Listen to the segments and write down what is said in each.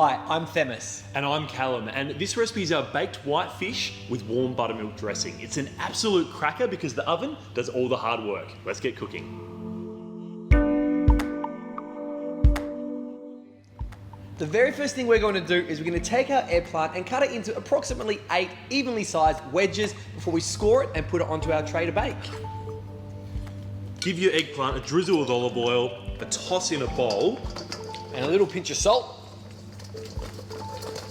Hi, I'm Themis. And I'm Callum, and this recipe is our baked white fish with warm buttermilk dressing. It's an absolute cracker because the oven does all the hard work. Let's get cooking. The very first thing we're going to do is we're going to take our eggplant and cut it into approximately 8 evenly sized wedges before we score it and put it onto our tray to bake. Give your eggplant a drizzle of olive oil, a toss in a bowl, And a little pinch of salt.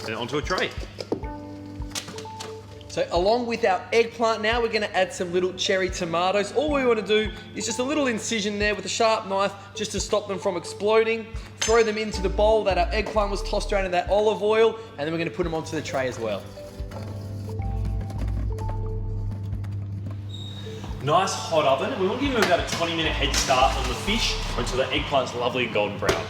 and onto a tray. So along with our eggplant now, we're going to add some little cherry tomatoes. All we want to do is just a little incision there with a sharp knife just to stop them from exploding. Throw them into the bowl that our eggplant was tossed around in that olive oil, and then we're going to put them onto the tray as well. Nice hot oven, and we want to give them about a 20-minute head start on the fish until the eggplant's lovely and golden brown.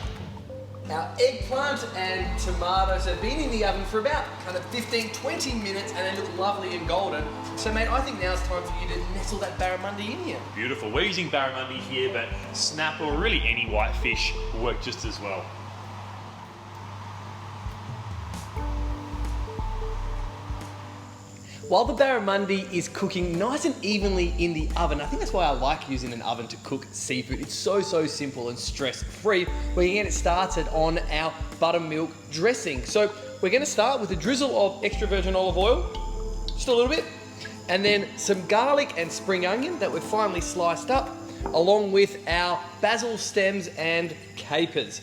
Our eggplant and tomatoes have been in the oven for about kind of 15-20 minutes and they look lovely and golden. So mate, I think now it's time for you to nestle that barramundi in here. Beautiful. We're using barramundi here, but snapper or really any white fish will work just as well. While the barramundi is cooking nice and evenly in the oven, I think that's why I like using an oven to cook seafood. It's so simple and stress-free. We're gonna get it started on our buttermilk dressing. So we're gonna start with a drizzle of extra virgin olive oil, just a little bit, and then some garlic and spring onion that we've finely sliced up, along with our basil stems and capers.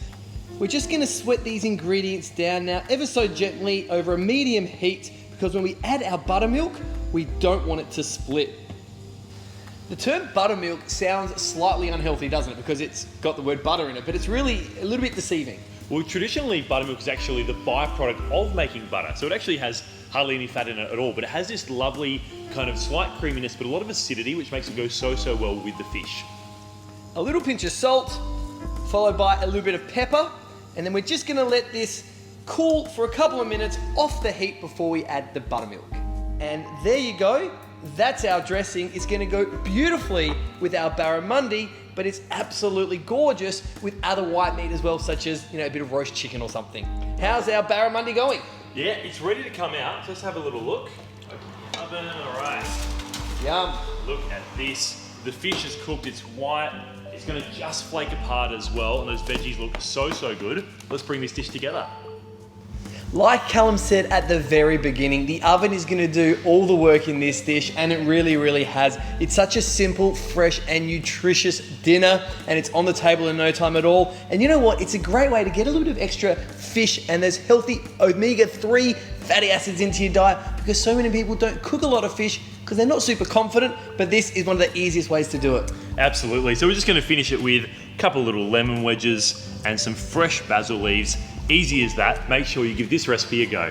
We're just gonna sweat these ingredients down now ever so gently over a medium heat, because when we add our buttermilk, we don't want it to split. The term buttermilk sounds slightly unhealthy, doesn't it? Because it's got the word butter in it, but it's really a little bit deceiving. Well, traditionally, buttermilk is actually the byproduct of making butter. So it actually has hardly any fat in it at all, but it has this lovely kind of slight creaminess, but a lot of acidity, which makes it go so well with the fish. A little pinch of salt, followed by a little bit of pepper, and then we're just gonna let this cool for a couple of minutes off the heat before we add the buttermilk. And there you go. That's our dressing. It's going to go beautifully with our barramundi, but it's absolutely gorgeous with other white meat as well, such as, a bit of roast chicken or something. How's our barramundi going? Yeah, it's ready to come out. So let's have a little look. Open the oven. All right. Yum. Look at this. The fish is cooked. It's white. It's going to just flake apart as well, and those veggies look so good. Let's bring this dish together. Like Callum said at the very beginning, the oven is going to do all the work in this dish, and it really has. It's such a simple, fresh and nutritious dinner, and it's on the table in no time at all. And you know what? It's a great way to get a little bit of extra fish and those healthy omega-3 fatty acids into your diet, because so many people don't cook a lot of fish because they're not super confident, but this is one of the easiest ways to do it. Absolutely. So we're just going to finish it with a couple of little lemon wedges and some fresh basil leaves. Easy as that. Make sure you give this recipe a go.